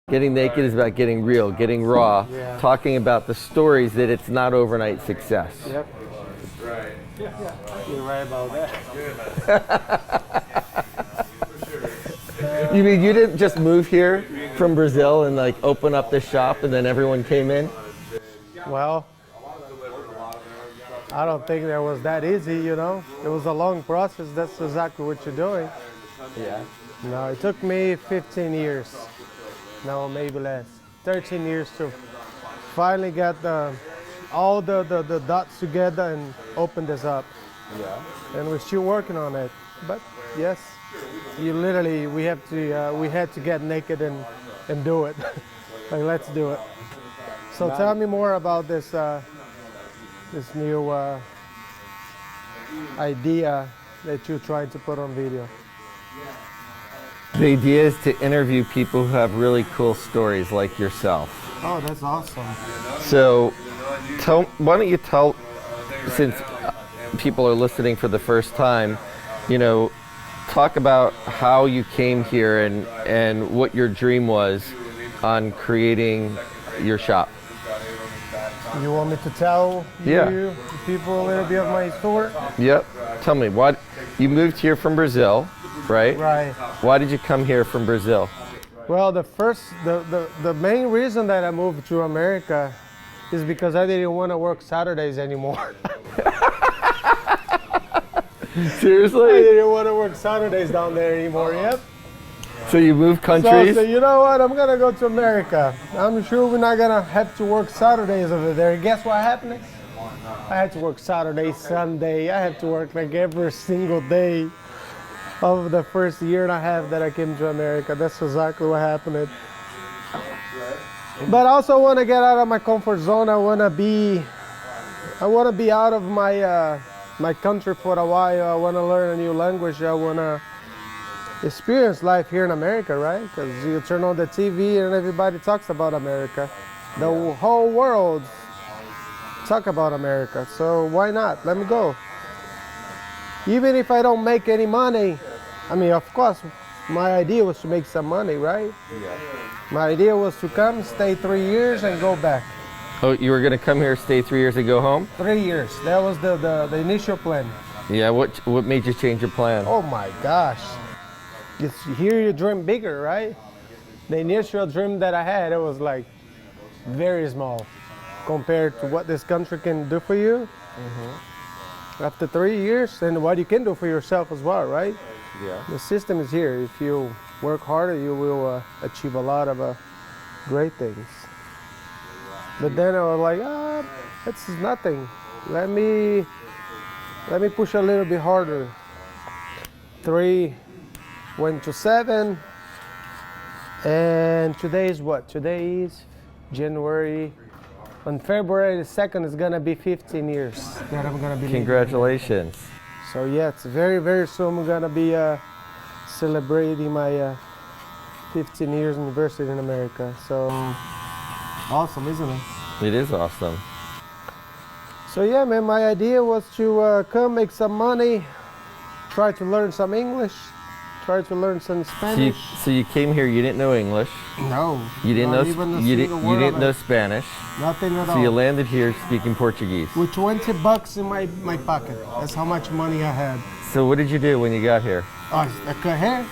Getting naked is about getting real, getting raw, talking about the stories that it's not overnight success. Yep. Right. You're right about that. You mean you didn't just move here from Brazil and like open up this shop and then everyone came in? Well, I don't think that was that easy, you know. It was a long process. That's exactly what you're doing. Yeah. No, it took me 15 years. No, maybe less. 13 years to finally get all the dots together and open this up. Yeah. And we're still working on it. But yes, we had to get naked and do it. Like, let's do it. So tell me more about this this new idea that you're trying to put on video. The idea is to interview people who have really cool stories like yourself. Oh, that's awesome. So why don't you tell, since people are listening for the first time, you know, talk about how you came here and what your dream was on creating your shop. You want me to tell you people a little bit of my story? Yep. Tell me, what you moved here from Brazil, right? Right. Why did you come here from Brazil? Well, the main reason that I moved to America is because I didn't want to work Saturdays anymore. Seriously? I didn't want to work Saturdays down there anymore, yep. So you moved countries? So you know what, I'm going to go to America. I'm sure we're not going to have to work Saturdays over there. And guess what happened? I had to work Saturday, Sunday. I had to work like every single day of the first year and a half that I came to America. That's exactly what happened. But I also want to get out of my comfort zone. I want to be out of my my country for a while. I want to learn a new language. I want to experience life here in America, right? Because you turn on the TV and everybody talks about America. The whole world talk about America. So why not? Let me go. Even if I don't make any money, I mean, of course, my idea was to make some money, right? Yeah. My idea was to come, stay 3 years, and go back. Oh, you were going to come here, stay 3 years, and go home? 3 years. That was the initial plan. Yeah. What made you change your plan? Oh my gosh. Here you dream bigger, right? The initial dream that I had, it was like very small compared to what this country can do for you. Mm-hmm. After 3 years, and what you can do for yourself as well, right? Yeah. The system is here. If you work harder, you will achieve a lot of great things. But then I was like, this is nothing. Let me push a little bit harder. 3 went to 7, and today is what? Today is January. On February the 2nd is gonna be 15 years that I'm gonna be. Congratulations. So yeah, it's very, very soon we're gonna be celebrating my 15 years anniversary in America. So awesome, isn't it? It is awesome. So yeah, man, my idea was to come make some money, try to learn some English, try to learn some Spanish. So you came here. You didn't know English. No. You didn't know. You didn't know Spanish. Nothing at all. So you landed here speaking Portuguese. With 20 bucks in my pocket. That's how much money I had. So what did you do when you got here? Oh, I cut hair.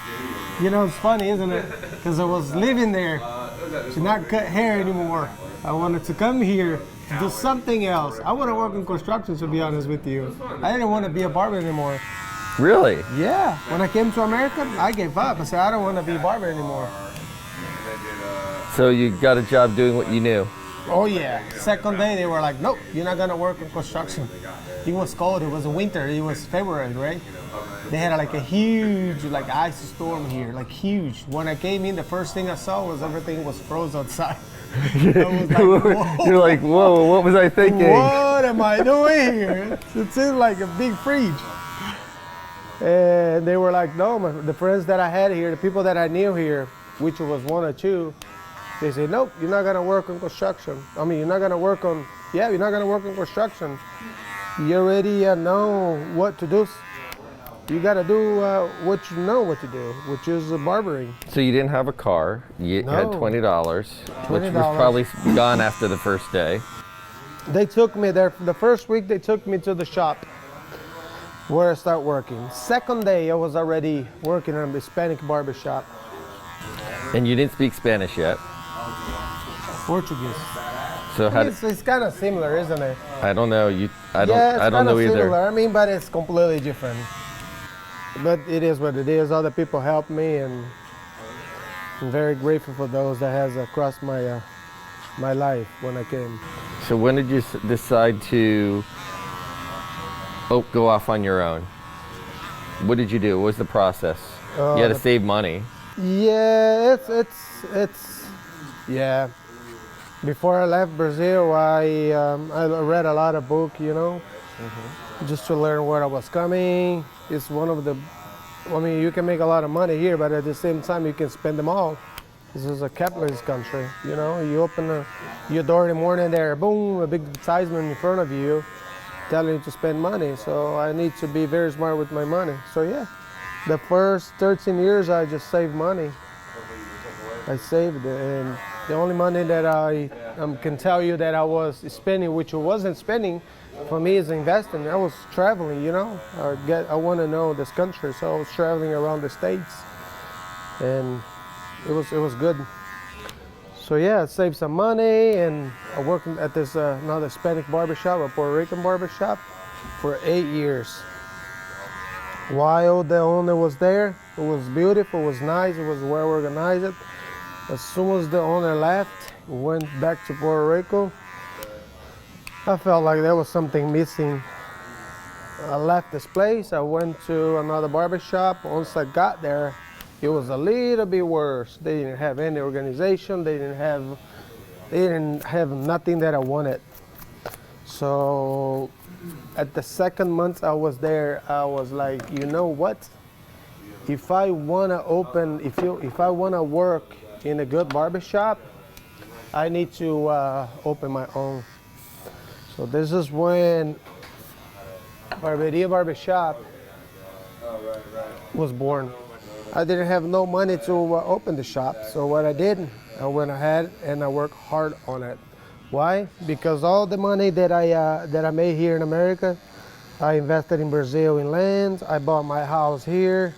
You know, it's funny, isn't it? Because I was living there to not cut hair anymore. I wanted to come here to do something else. I want to work in construction, to be honest with you. I didn't want to be a barber anymore. Really? Yeah. When I came to America, I gave up. I said, I don't want to be a barber anymore. So you got a job doing what you knew? Oh yeah. Second day, they were like, nope, you're not going to work in construction. It was cold. It was winter. It was February, right? They had like a huge ice storm here, like huge. When I came in, the first thing I saw was everything was frozen outside. I was like, you're like, whoa, what was I thinking? What am I doing here? It seemed like a big fridge. And they were like, no, the friends that I had here, the people that I knew here, which was 1 or 2, they said, nope, you're not gonna work on construction. I mean, you're not gonna work on construction. You already know what to do. You got to do what you know what to do, which is barbering. So you didn't have a car. You had No. $20, which was $20. probably gone after the first day. They took me there. The first week they took me to the shop where I start working. Second day I was already working in a Hispanic barber shop. And you didn't speak Spanish yet. Portuguese. So how did, It's kind of similar, isn't it? I don't know. I Yeah, it's don't kind know of either. similar. I mean, but it's completely different. But it is what it is. Other people help me, and I'm very grateful for those that has crossed my my life when I came. So when did you decide to go off on your own? What did you do? What was the process? You had to save money. Yeah, it's yeah. Before I left Brazil, I read a lot of books, you know, just to learn where I was coming. It's one of the, I mean, you can make a lot of money here, but at the same time, you can spend them all. This is a capitalist country, you know. You open your door in the morning, there, boom, a big advertisement in front of you, telling you to spend money. So I need to be very smart with my money. So yeah, the first 13 years, I just saved money. I saved it, and the only money that I can tell you that I was spending, which I wasn't spending, for me is investing. I was traveling, you know. I want to know this country, so I was traveling around the states, and it was good. So yeah, I saved some money, and I worked at this another Hispanic barbershop, a Puerto Rican barbershop, for 8 years. While the owner was there, it was beautiful, it was nice, it was well organized. As soon as the owner left, went back to Puerto Rico, I felt like there was something missing. I left this place, I went to another barbershop. Once I got there, it was a little bit worse. They didn't have any organization, they didn't have nothing that I wanted. So at the second month I was there, I was like, you know what? If I wanna if I wanna work in a good barbershop, I need to open my own. So this is when Barberia Barbershop was born. I didn't have no money to open the shop, so what I did, I went ahead and I worked hard on it. Why? Because all the money that I made here in America, I invested in Brazil in land. I bought my house here.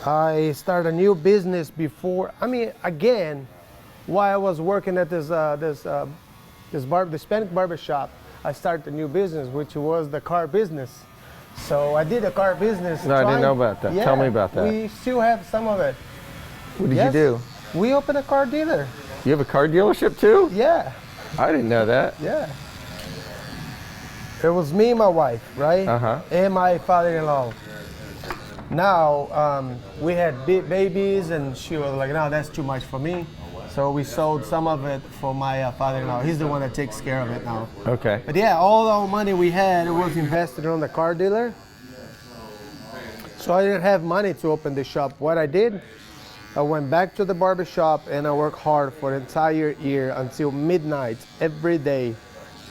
I started a new business before. I mean, again, while I was working at this Hispanic barber shop, I started a new business, which was the car business. So I did a car business. No, I didn't know about that. Yeah, Tell me about that. We still have some of it. What did you do? We opened a car dealer. You have a car dealership too? Yeah, I didn't know that. yeah. It was me and my wife, right? And my father-in-law. Now, we had babies, and she was like, no, that's too much for me. So we sold some of it for my father-in-law. He's the one that takes care of it now. Okay. But yeah, all the money we had, it was invested on the car dealer. So I didn't have money to open the shop. What I did, I went back to the barber shop and I worked hard for the entire year until midnight every day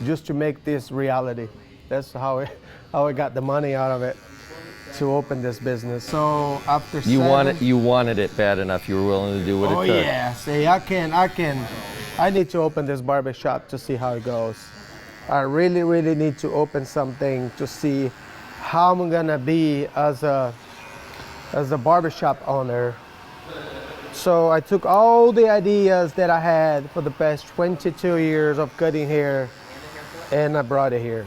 just to make this reality. That's how I got the money out of it to open this business. So after You wanted it bad enough. You were willing to do what it took. Oh yeah, see, I need to open this barber shop to see how it goes. I really, really need to open something to see how I'm gonna be as a barbershop owner. So I took all the ideas that I had for the past 22 years of cutting hair and I brought it here.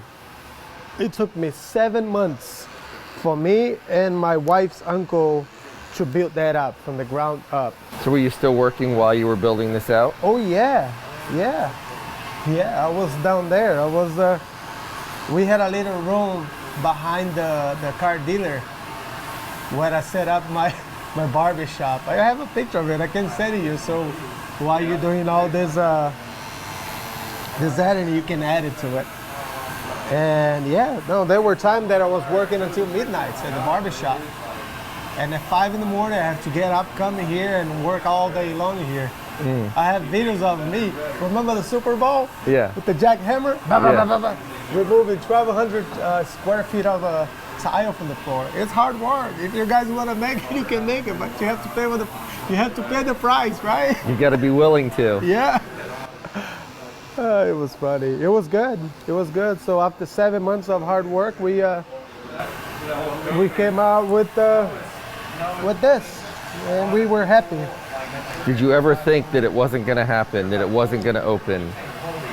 It took me 7 months for me and my wife's uncle to build that up from the ground up. So were you still working while you were building this out? Oh yeah. I was down there. We had a little room behind the car dealer where I set up my barber shop. I have a picture of it. I can send it you. So while you're doing all this editing, you can add it to it. And yeah, no, there were times that I was working until midnight at the barber shop. And at 5 in the morning, I have to get up, come here, and work all day long here. I have videos of me. Remember the Super Bowl? Yeah. With the jackhammer? Yeah. Removing 1,200 square feet of tile from the floor. It's hard work. If you guys want to make it, you can make it, but you have to pay the price, right? You got to be willing to. Yeah. It was funny. It was good. It was good. So after 7 months of hard work, we came out with this, and we were happy. Did you ever think that it wasn't going to happen, that it wasn't going to open?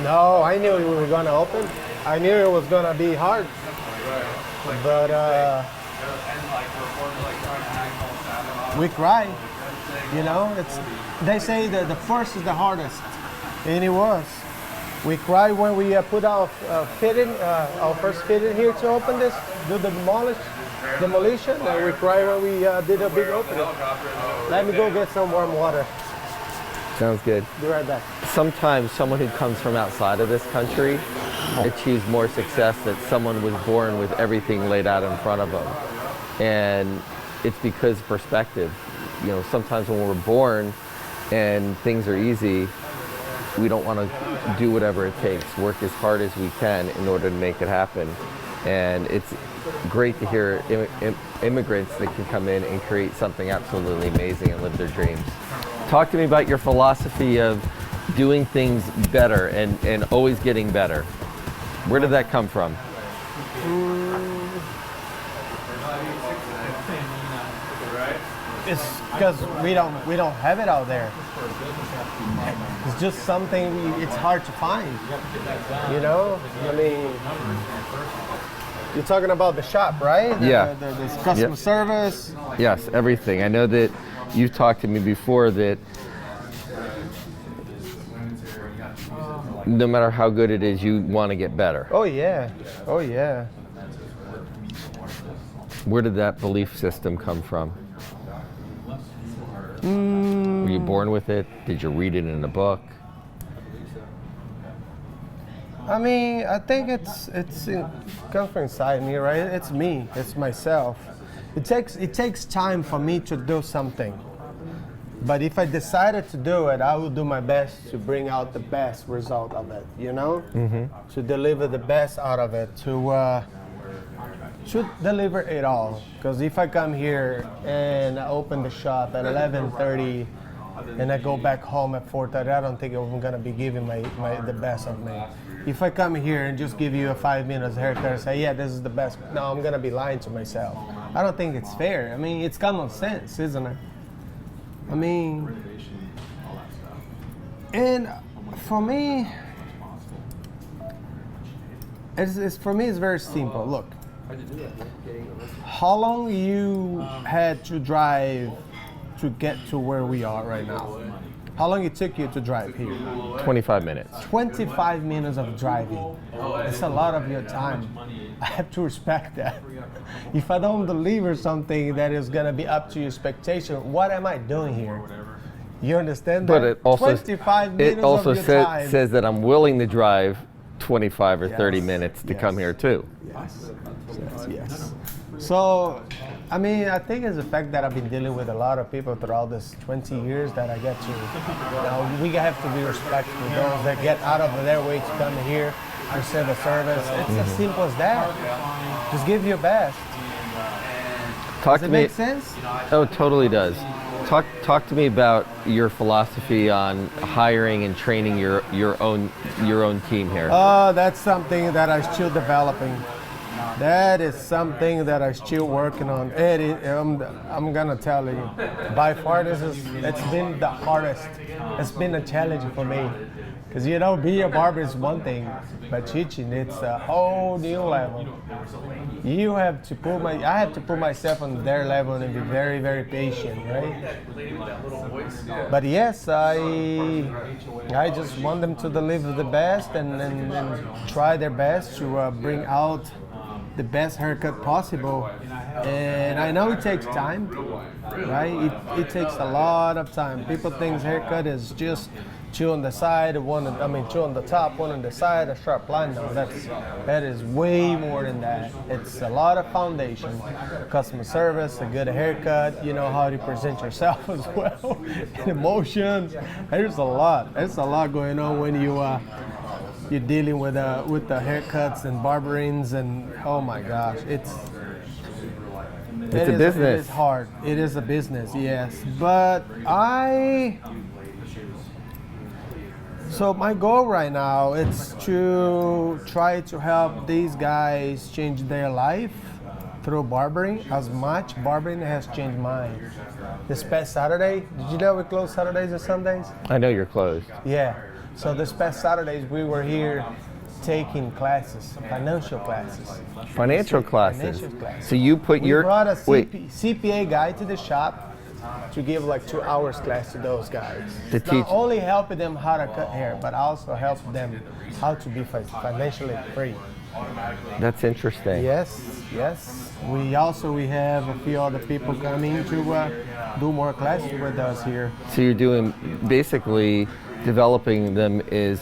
No, I knew we were going to open. I knew it was going to be hard. But we cry. You know, they say that the first is the hardest, and it was. We cried when we put our first fitting here to open this, do the demolition, and we cried when we did a big opening. Let me go get some warm water. Sounds good. Be right back. Sometimes someone who comes from outside of this country achieves more success than someone was born with everything laid out in front of them. And it's because perspective. You know, sometimes when we're born and things are easy, we don't want to do whatever it takes, work as hard as we can in order to make it happen. And it's great to hear immigrants that can come in and create something absolutely amazing and live their dreams. Talk to me about your philosophy of doing things better and always getting better. Where did that come from? It's because we don't have it out there. It's just something it's hard to find. You know, I mean, you're talking about the shop, right? Yeah. The customer service. Yes, everything. I know that you've talked to me before that no matter how good it is, you want to get better. Oh yeah. Oh yeah. Where did that belief system come from? Were you born with it? Did you read it in a book? I mean, I think it comes from inside me, right? It's me. It's myself. It takes time for me to do something. But if I decided to do it, I will do my best to bring out the best result of it, you know? Mm-hmm. To deliver the best out of it, to deliver it all. Because if I come here and I open the shop at 11:30 and I go back home at 4:30, I don't think I'm gonna be giving the best of me. If I come here and just give you a 5 minutes haircut and say, yeah, this is the best, no, I'm gonna be lying to myself. I don't think it's fair. I mean, it's common sense, isn't it? I mean, and for me, it's very simple. Look, how long you had to drive to get to where we are right now? How long it took you to drive here? 25 minutes. 25 minutes of driving. It's a lot of your time. I have to respect that. If I don't deliver something that is going to be up to your expectation, what am I doing here? You understand that? But it also, 25 minutes it also of your time. says that I'm willing to drive 25 or 30 Yes, minutes to yes. come here too. Yes. So, I mean, I think it's the fact that I've been dealing with a lot of people throughout this 20 years that I get to, you know, we have to be respectful to those that get out of their way to come here, receive a service. It's as simple as that. Just give your best. Does it make sense? Oh, it totally does. Talk to me about your philosophy on hiring and training your own team here. That's something that I'm still developing. That is something that I'm still working on. I'm gonna tell you, by far it's been the hardest. It's been a challenge for me, because you know, being a barber is one thing, but teaching it's a whole new level. I have to put myself on their level and be very, very patient, right? But yes, I just want them to deliver the best and try their best to bring out the best haircut possible. And I know it takes time, right? It takes a lot of time. People think haircut is just two on the side, two on the top, one on the side, a sharp line. No, that is way more than that. It's a lot of foundation, customer service, a good haircut, you know how to present yourself as well, and emotions. There's a lot going on when you're dealing with the haircuts and barberings, and oh my gosh, It's a business. It is hard. It is a business, yes. But so my goal right now is to try to help these guys change their life through barbering as much barbering has changed mine. This past Saturday, did you know we close Saturdays and Sundays? I know you're closed. Yeah. So this past Saturdays we were here taking classes, financial classes. Financial classes. Financial classes. So you put We your brought a wait CPA guy to the shop to give like 2 hours class to those guys. To Not teach- only helping them how to cut hair, but also help them how to be financially free. That's interesting. Yes, yes. We have a few other people coming to do more classes with us here. So you're doing basically developing them as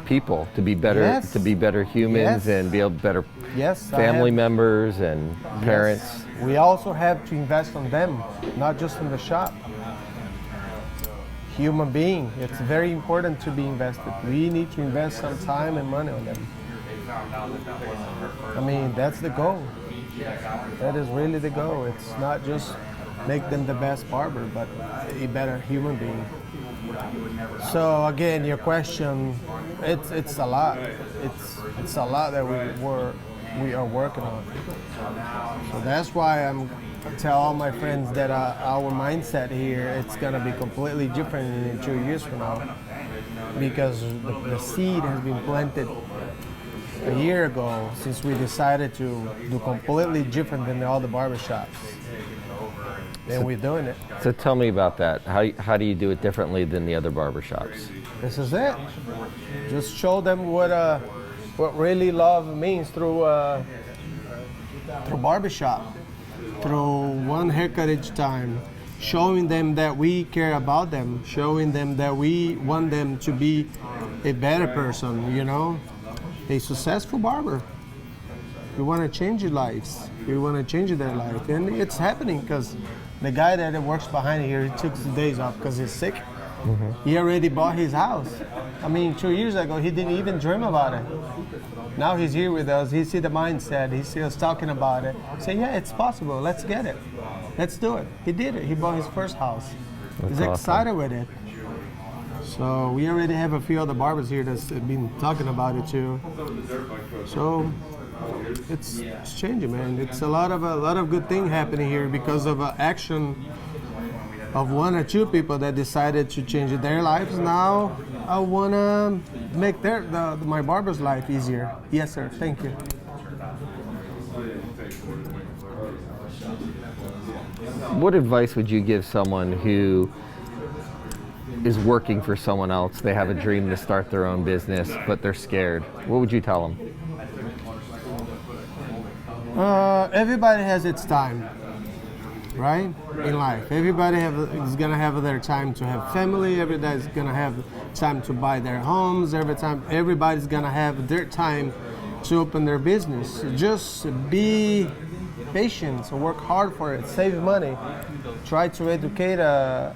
people to be better Yes. to be better humans Yes. and be able better Yes, I family have- members and parents. Yes. We also have to invest on them, not just in the shop. Human being, it's very important to be invested. We need to invest some time and money on them. I mean, that's the goal. That is really the goal. It's not just make them the best barber, but a better human being. So again, your question, it's a lot. It's a lot that we are working on. So that's why I tell all my friends that our mindset here, it's gonna be completely different in 2 years from now, because the seed has been planted a year ago since we decided to do completely different than all the barbershops. And we're doing it. So tell me about that. How do you do it differently than the other barbershops? This is it. Just show them what really love means through barbershop, through one haircut each time, showing them that we care about them, showing them that we want them to be a better person, you know, a successful barber. We want to change their lives. We want to change their life, and it's happening because the guy that works behind here, he took some days off because he's sick. He already bought his house. I mean, 2 years ago, he didn't even dream about it. Now he's here with us. He see the mindset. He see us talking about it. Say, yeah, it's possible. Let's get it. Let's do it. He did it. He bought his first house. He's awesome. excited with it. So we already have a few other barbers here that's been talking about it too. So it's changing, man. It's a lot of good thing happening here because of action of 1 or 2 people that decided to change their lives. Now I wanna make my barber's life easier. Yes, sir. Thank you. What advice would you give someone who is working for someone else? They have a dream to start their own business, but they're scared. What would you tell them? Everybody has its time, right? In life, everybody is gonna have their time to have family. Everybody's gonna have time to buy their homes. Everybody's gonna have their time to open their business. Just be patient, so work hard for it, save money, try to educate, to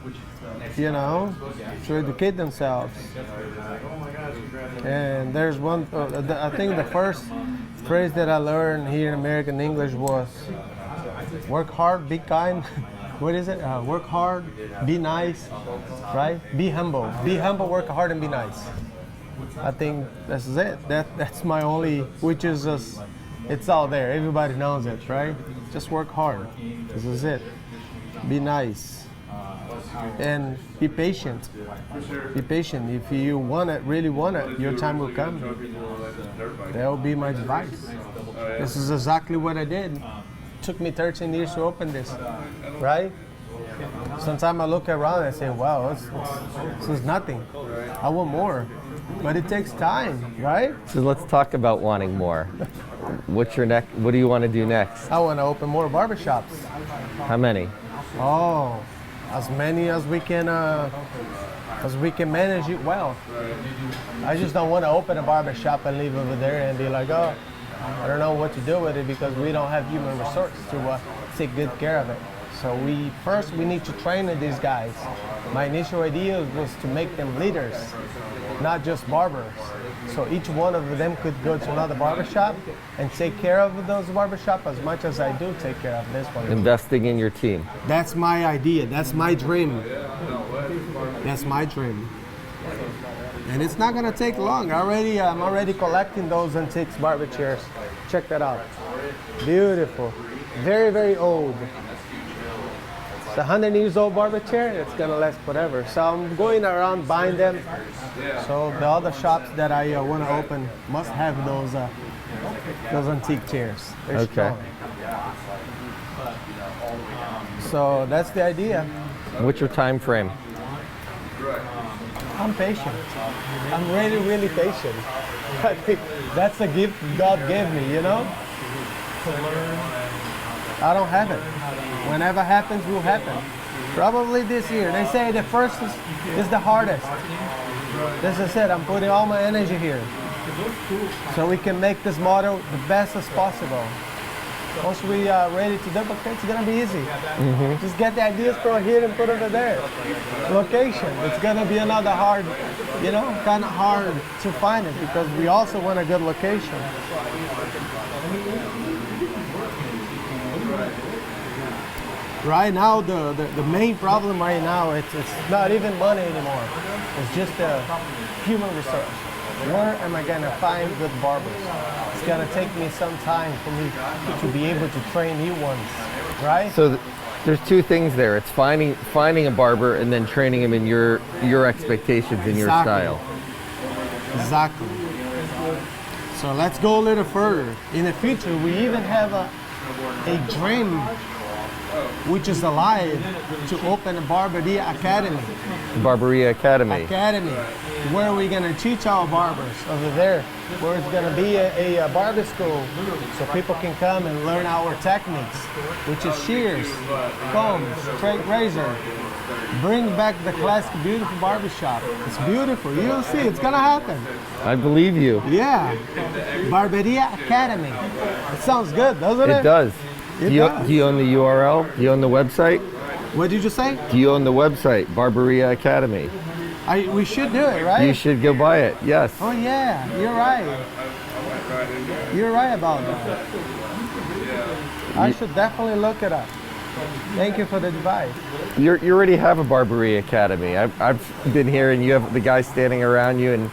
educate themselves. And there's one, I think the first phrase that I learned here in American English was work hard, be kind. What is it? Work hard, be nice, right? Be humble, work hard, and be nice. I think that's it. That's my only, which is just, it's out there. Everybody knows it, right? Just work hard. This is it. Be nice. And be patient. Be patient. If you want it, really want it, your time will come. That will be my advice. This is exactly what I did. It took me 13 years to open this, right? Sometimes I look around and say, wow, this is nothing. I want more. But it takes time, right? So let's talk about wanting more. What's your next? What do you want to do next? I want to open more barbershops. How many? Oh, as many as we can manage it well. I just don't want to open a barbershop and leave over there and be like, oh, I don't know what to do with it because we don't have human resources to take good care of it. So we need to train these guys. My initial idea was to make them leaders, not just barbers. So each one of them could go to another barbershop and take care of those barbershop as much as I do take care of this one. Investing in your team. That's my idea. That's my dream. That's my dream. And it's not gonna take long. I'm already collecting those antiques barber chairs. Check that out. Beautiful. Very, very old. It's a 100 years old barber chair. It's gonna last forever. So I'm going around buying them. So the other shops that I want to open must have those antique chairs. They're Okay. strong. So that's the idea. What's your time frame? I'm patient. I'm really, really patient. I think that's a gift God gave me, you know? To learn. I don't have it. Whenever happens, will happen. Probably this year. They say the first is the hardest. This is it. I'm putting all my energy here. So we can make this model the best as possible. Once we are ready to duplicate, it's gonna be easy. Just get the ideas from here and put it over there. Location, it's gonna be another hard, you know, kind of hard to find it because we also want a good location. Right now, the main problem right now, it's not even money anymore. It's just a human resource. Where am I gonna find good barbers? It's gonna take me some time for me to be able to train new ones, right? So there's two things there. It's finding a barber and then training him in your expectations and your style. Exactly. So let's go a little further. In the future, we even have a dream which is alive to open a Barberia Academy. Barberia Academy. Where we're gonna teach our barbers over there, where it's gonna be a barber school, so people can come and learn our techniques, which is shears, combs, straight razor. Bring back the classic, beautiful barbershop. It's beautiful. You'll see, it's gonna happen. I believe you. Yeah, Barberia Academy. It sounds good, doesn't it? It does. It Do you own the URL? Do you own the website? What did you say? Do you own the website, Barberia Academy? We should do it, right? You should go buy it, yes. Oh yeah, you're right. You're right about that. I should definitely look it up. Thank you for the advice. You already have a Barberia Academy. I've been here and you have the guys standing around you and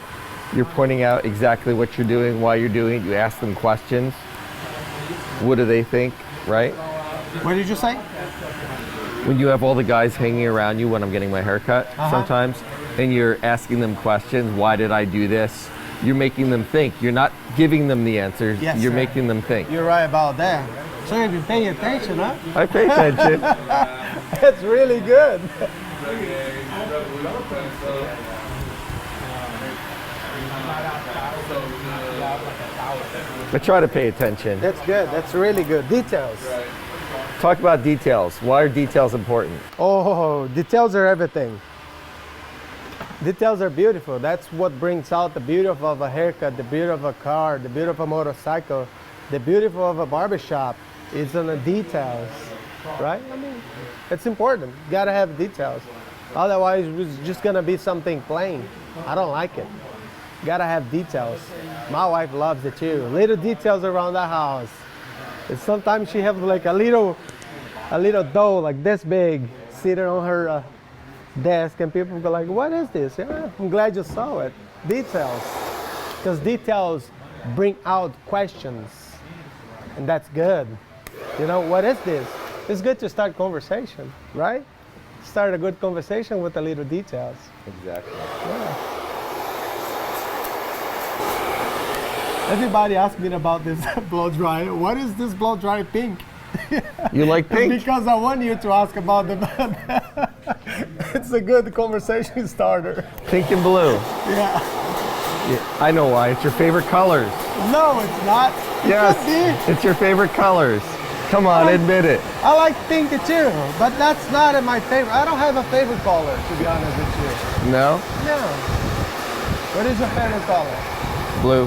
you're pointing out exactly what you're doing, why you're doing it. You ask them questions. What do they think, right? What did you say? When you have all the guys hanging around you when I'm getting my haircut sometimes, and you're asking them questions, why did I do this? You're making them think. You're not giving them the answers. Yes, you're sir. making them think. You're right about that. So you've been paying attention, huh? I pay attention. That's really good. I try to pay attention. That's good. That's really good. Details. Talk about details. Why are details important? Oh, details are everything. Details are beautiful. That's what brings out the beauty of a haircut, the beauty of a car, the beauty of a motorcycle, the beauty of a barbershop. It's in the details, right? I mean, it's important. You gotta have details. Otherwise, it's just gonna be something plain. I don't like it. Gotta have details. My wife loves it too. Little details around the house. And sometimes she has like a little doll like this big sitting on her desk, and people go like, "What is this?" Yeah, I'm glad you saw it. Details, because details bring out questions, and that's good. You know, what is this? It's good to start conversation, right? Start a good conversation with the little details. Exactly. Yeah. Everybody asks me about this blow dryer. What is this blow dryer pink? You like pink? Because I want you to ask about the. It's a good conversation starter. Pink and blue. Yeah. Yeah, I know why. It's your favorite colors. No, it's not. Yes, It could be. it's your favorite colors. Come on, admit it. I like pink too, but that's not my favorite. I don't have a favorite color, to be honest with you. No? No. What is your favorite color? Blue.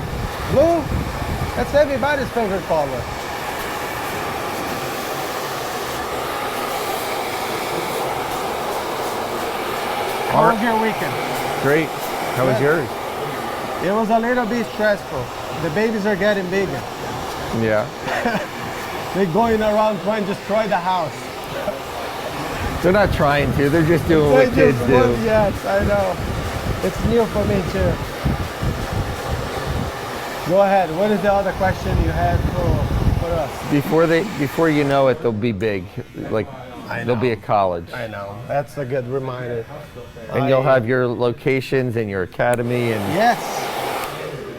Blue? That's everybody's favorite color. How was your weekend? Great. How was Good. yours? It was a little bit stressful. The babies are getting bigger. Yeah. They're going around trying to destroy the house. They're not trying to. They're just doing They what kids just do. want- Yes, I know. It's new for me too. Go ahead. What is the other question you had for us? Before you know it, they'll be big. Like they'll be at college. I know. That's a good reminder. And you'll have your locations and your academy and Yes.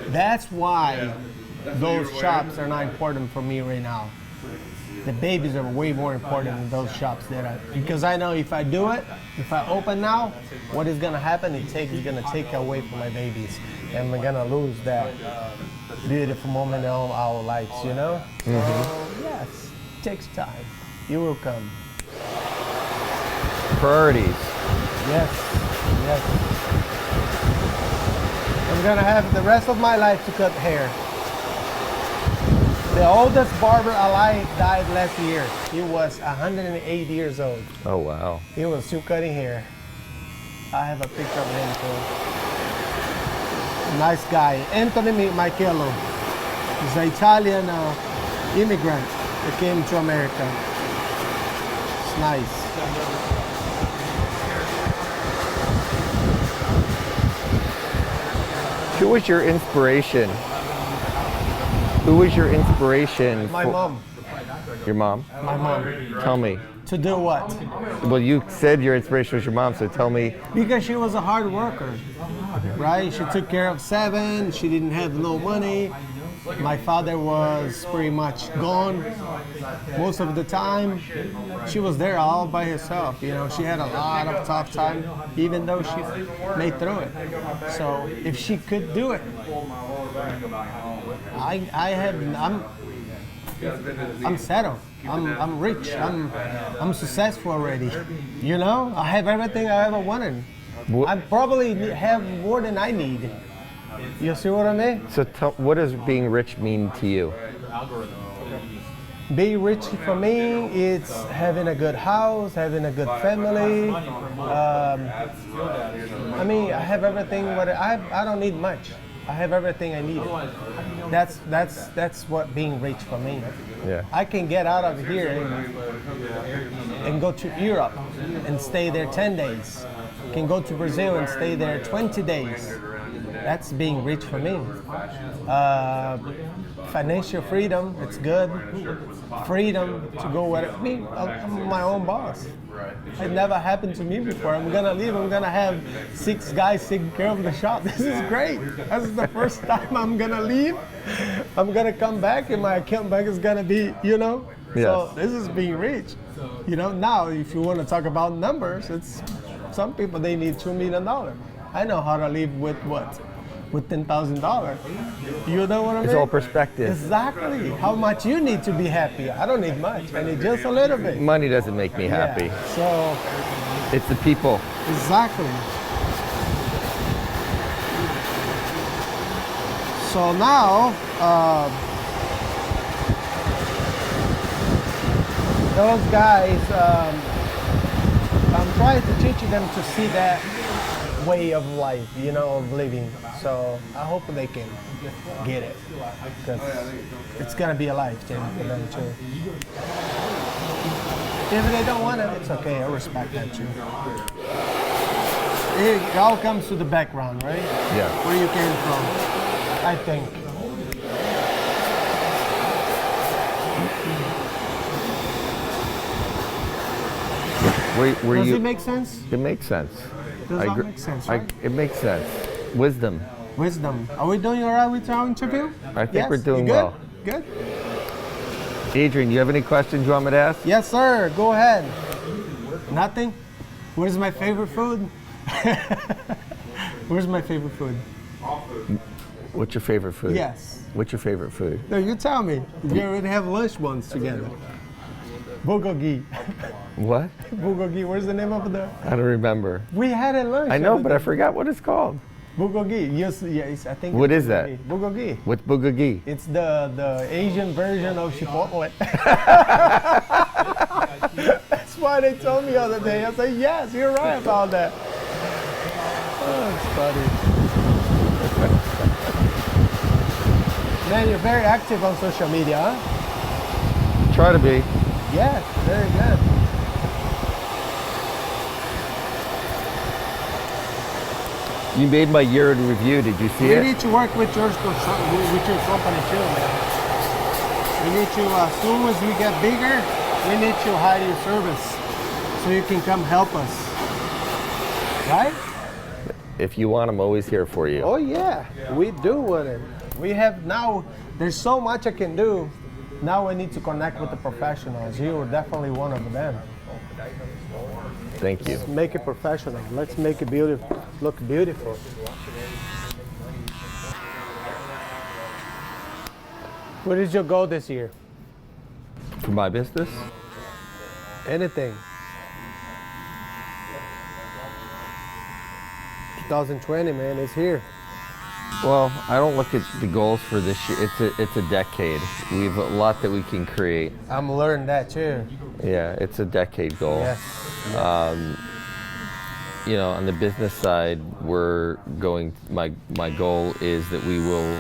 That's why those shops are not important for me right now. The babies are way more important than those shops because I know if I do it, if I open now, what is gonna happen? It's gonna take away from my babies, and we're gonna lose that beautiful moment in all our lives, you know? So yes, it takes time. You will come. priorities. Yes, yes. I'm gonna have the rest of my life to cut hair. The oldest barber alive died last year. He was 108 years old. Oh, wow. He was still cutting hair. I have a picture of him too. Nice guy. Anthony Michaelo. He's an Italian immigrant that came to America. It's nice. Who was your inspiration? Who was your inspiration? My mom. Your mom? My mom. Tell me. To do what? Well, you said your inspiration was your mom, so tell me. Because she was a hard worker, right? She took care of 7. She didn't have no money. My father was pretty much gone most of the time. She was there all by herself. You know, she had a lot of tough time, even though she made through it. So if she could do it, I'm settled. I'm rich. I'm successful already. You know, I have everything I ever wanted. I probably have more than I need. You see what I mean? So what does being rich mean to you? Being rich for me, it's having a good house, having a good family. I mean, I have everything. I don't need much. I have everything I need. That's what being rich for me. Yeah. I can get out of here and go to Europe and stay there 10 days. Can go to Brazil and stay there 20 days. That's being rich for me. Financial freedom, it's good. Freedom to go where I'm my own boss. It never happened to me before. I'm gonna leave. I'm gonna have 6 guys taking care of the shop. This is great. This is the first time I'm gonna leave. I'm gonna come back, and my account bank is gonna be, you know. Yes. So this is being rich. You know. Now, if you want to talk about numbers, it's some people they need $2 million. I know how to live with what? With $10,000. You know what I mean? It's all perspective. Exactly. How much you need to be happy. I don't need much. I need just a little bit. Money doesn't make me happy. Yeah. So, It's the people. exactly. So now, those guys, I'm trying to teach them to see that way of life, you know, of living. So I hope they can get it, because it's gonna be a life change for them too. If they don't want it, it's okay. I respect that too. It all comes to the background, right? Yeah. Where you came from, I think. Were Does you? it make sense? It makes sense. Does that make sense, right? It makes sense. Wisdom. Wisdom. Are we doing all right with our interview? I think Yes? we're doing You good? well. Good? Adrian, you have any questions you want me to ask? Yes, sir. Go ahead. Nothing? Where's my favorite food? Where's my favorite food? What's your favorite food? Yes. What's your favorite food? No, you tell me. We already have lunch once together. Bulgogi. What? Bulgogi. Where's the name of the? I don't remember. We had a lunch. I know, the but I other day. forgot what it's called. Bulgogi. Yes, I think. What it's is that? Bulgogi. What's bugagi? It's the Asian version of Chipotle. That's why they told me the other day. I said, yes, you're right about that. Oh, it's funny. Man, you're very active on social media, huh? Try to be. Yes, very good. You made my year in review. Did you see We it? need to work with your company too, man. We need to, as soon as we get bigger, we need to hire your service so you can come help us. Right? If you want, I'm always here for you. Oh yeah, we do want it. We have now, there's so much I can do. Now we need to connect with the professionals. You are definitely one of them. Thank you. Let's make it professional. Let's make it beautiful, look beautiful. What is your goal this year? For my business? Anything. 2020, man, it's here. Well, I don't look at the goals for this year. It's a decade. We have a lot that we can create. I'm learning that too. Yeah, it's a decade goal. Yes. You know, on the business side, we're going. My goal is that we will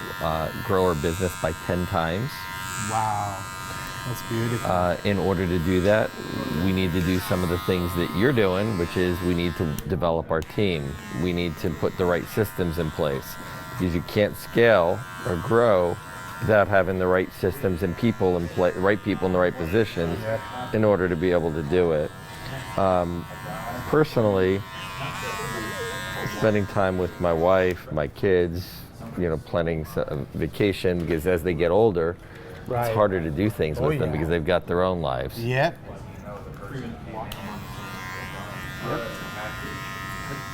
grow our business by 10 times. Wow, that's beautiful. In order to do that, we need to do some of the things that you're doing, which is we need to develop our team. We need to put the right systems in place, because you can't scale or grow without having the right systems and people in place, right people in the right positions, in order to be able to do it. Personally, spending time with my wife, my kids, you know, planning a vacation, because as they get older, Right. it's harder to do things with them because they've got their own lives. Yep.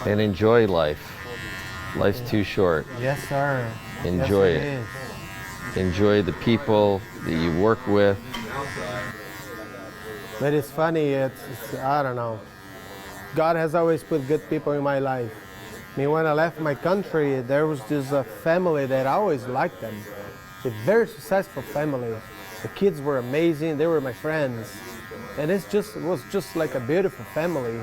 And enjoy life. Life's too short. Yes, sir. Enjoy Yes, it. is. Enjoy the people that you work with. But it's funny, it's I don't know. God has always put good people in my life. I mean, when I left my country, there was this family that I always liked them. A very successful family. The kids were amazing. They were my friends, and it was just like a beautiful family.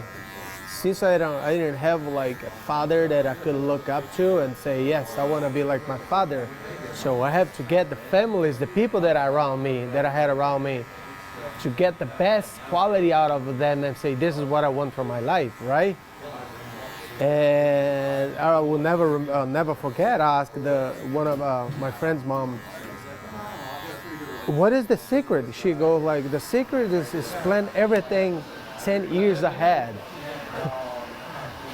Since I didn't have like a father that I could look up to and say, yes, I want to be like my father. So I have to get the families, the people that I had around me, to get the best quality out of them and say, this is what I want for my life, right? And I will never forget. I asked one of my friend's mom, what is the secret? She goes like, the secret is plan everything 10 years ahead.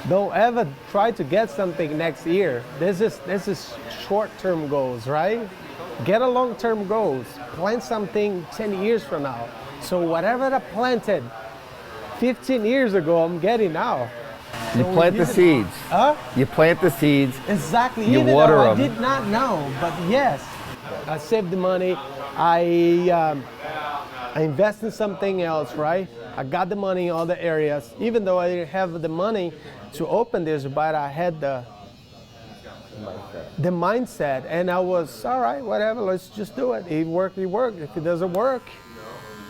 Don't ever try to get something next year. This is short-term goals, right? Get a long-term goals. Plan something 10 years from now. So whatever I planted 15 years ago, I'm getting now. You plant the seeds. Huh? You plant the seeds. Exactly. You Even water though I them. did not know, but yes, I saved the money. I invest in something else, right? I got the money in all the areas. Even though I didn't have the money to open this, but I had the mindset, and I was all right. Whatever, let's just do it. It worked. If it doesn't work,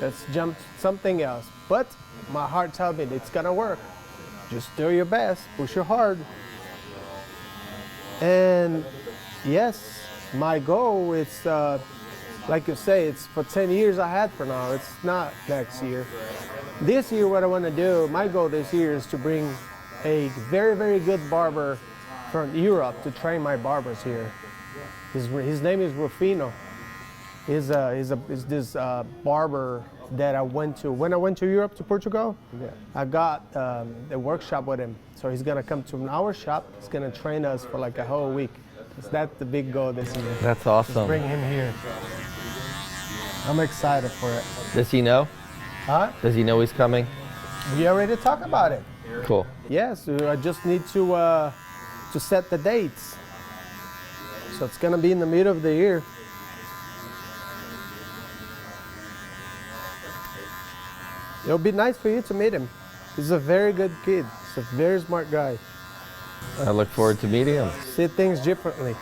let's jump something else. But my heart tells me it's gonna work. Just do your best, push your hard. And yes, my goal is, like you say, it's for 10 years ahead for now. It's not next year. This year, what I want to do, my goal this year is to bring a very, very good barber from Europe to train my barbers here. His name is Rufino. He's this barber that I went to. When I went to Europe, to Portugal, I got a workshop with him. So he's gonna come to our shop. He's gonna train us for like a whole week. That's the big goal this year. That's Just awesome. bring him here. I'm excited for it. Does he know? Huh? Does he know he's coming? We already talked about it. Cool. Yes, I just need to set the dates. So it's gonna be in the middle of the year. It'll be nice for you to meet him. He's a very good kid. He's a very smart guy. I look forward to meeting him. See things differently.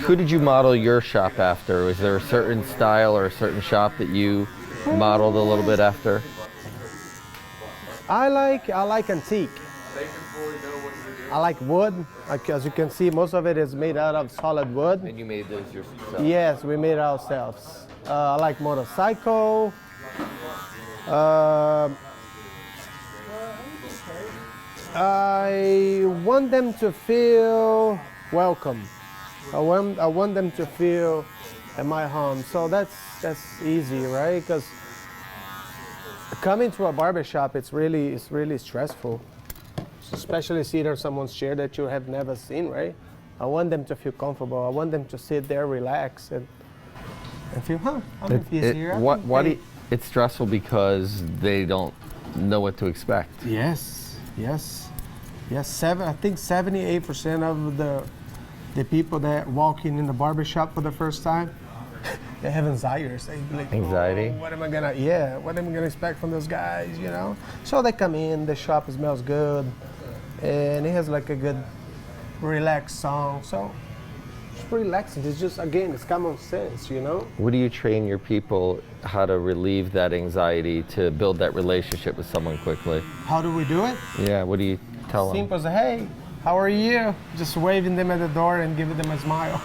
Who did you model your shop after? Was there a certain style or a certain shop that you modeled a little bit after? I like antique. I like wood. Like, as you can see, most of it is made out of solid wood. And you made those yourself? Yes, we made it ourselves. I like motorcycle. I want them to feel welcome. I want them to feel at my home. So that's easy, right? Because coming to a barbershop, it's really stressful. Especially sitting on someone's chair that you have never seen, right? I want them to feel comfortable. I want them to sit there, relax, and feel, I'm at peace here. It's stressful because they don't know what to expect. Yes. I think 78% of the people that walk in the barbershop for the first time, they have anxiety. Like, Anxiety? What am I gonna expect from those guys, you know? So they come in, the shop smells good, and it has like a good relaxed song. So it's relaxing. It's just, again, it's common sense, you know? What do you train your people how to relieve that anxiety, to build that relationship with someone quickly? How do we do it? Yeah, what do you tell them? Simple as, hey, how are you? Just waving them at the door and giving them a smile.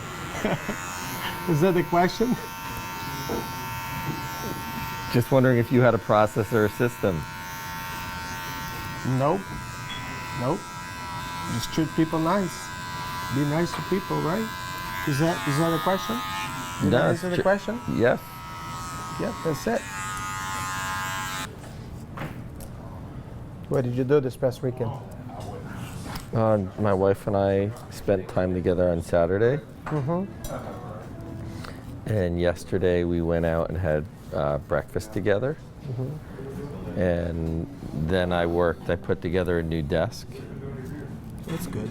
Is that the question? Just wondering if you had a process or a system. Nope. Just treat people nice. Be nice to people, right? Is that a question? Did I answer the question? Yes. Yep, that's it. What did you do this past weekend? My wife and I spent time together on Saturday. And yesterday we went out and had breakfast together. And then I worked. I put together a new desk. That's good.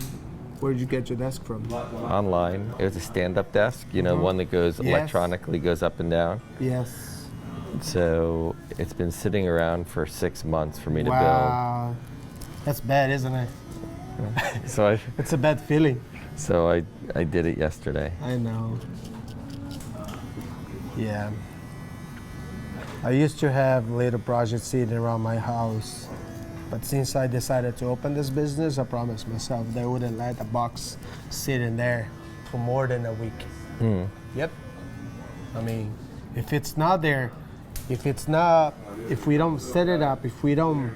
Where did you get your desk from? Online. It was a stand-up desk, you know, one that goes electronically, goes up and down. Yes. So it's been sitting around for 6 months for me to build. Wow. That's bad, isn't it? So it's a bad feeling. So I did it yesterday. I know. Yeah. I used to have little projects sitting around my house, but since I decided to open this business, I promised myself that I wouldn't let a box sit in there for more than a week. Yep. I mean, if it's not there, if we don't set it up, if we don't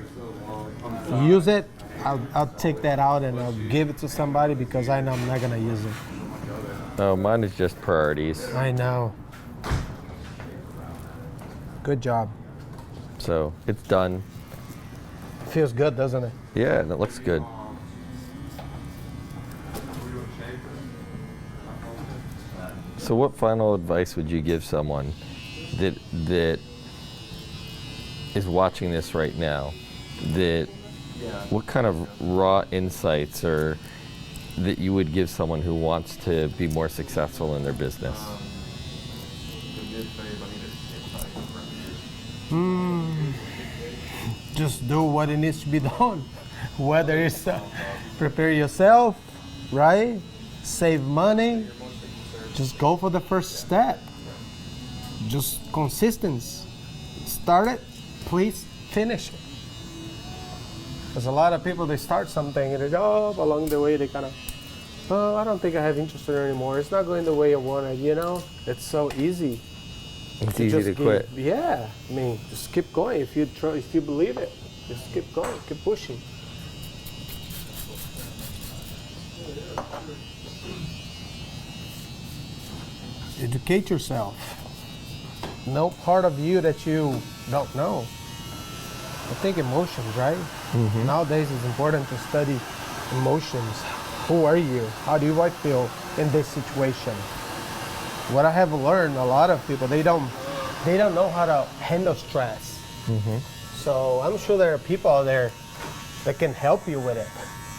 use it, I'll take that out and I'll give it to somebody because I know I'm not gonna use it. Oh, mine is just priorities. I know. Good job. So it's done. Feels good, doesn't it? Yeah, and it looks good. So what final advice would you give someone that is watching this right now? What kind of raw insights or that you would give someone who wants to be more successful in their business? Just do what it needs to be done. Whether it's prepare yourself, right? Save money. Just go for the first step. Just consistency. Start it, please finish it. Because a lot of people, they start something and they go along the way, they kind of, oh, I don't think I have interest in it anymore. It's not going the way I wanted, you know? It's so easy. It's easy to quit. Yeah, I mean, just keep going. If you believe it, just keep going, keep pushing. Educate yourself. No part of you that you don't know. I think emotions, right? Nowadays it's important to study emotions. Who are you? How do I feel in this situation? What I have learned, a lot of people, they don't know how to handle stress. So I'm sure there are people out there that can help you with it,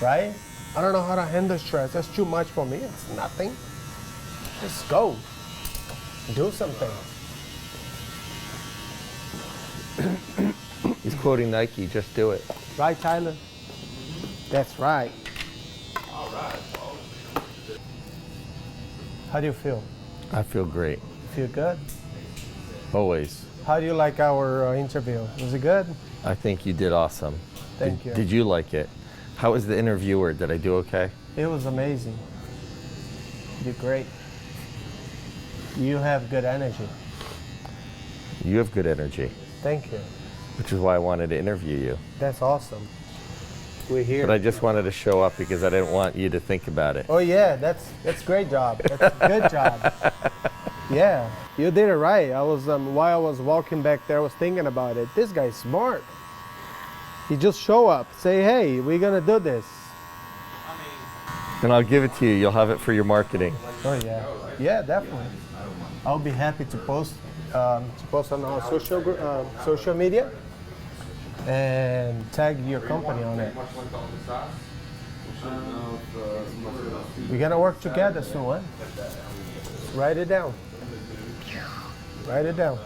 right? I don't know how to handle stress. That's too much for me. It's nothing. Just go. Do something. He's quoting Nike, just do it. Right, Tyler? That's right. How do you feel? I feel great. Feel good? Always. How do you like our interview? Was it good? I think you did awesome. Thank you. Did you like it? How was the interviewer? Did I do okay? It was amazing. You did great. You have good energy. You have good energy, Thank you. which is why I wanted to interview you. That's awesome. We're here. But I just wanted to show up because I didn't want you to think about it. Oh yeah, that's great job. That's a good job. Yeah, you did it right. I was while I was walking back there, I was thinking about it. This guy's smart. He just show up, say, hey, we're gonna do this. And I'll give it to you. You'll have it for your marketing. Oh yeah, yeah, definitely. I'll be happy to post on our social media and tag your company on it. We're gonna work together soon, huh? Write it down. Write it down.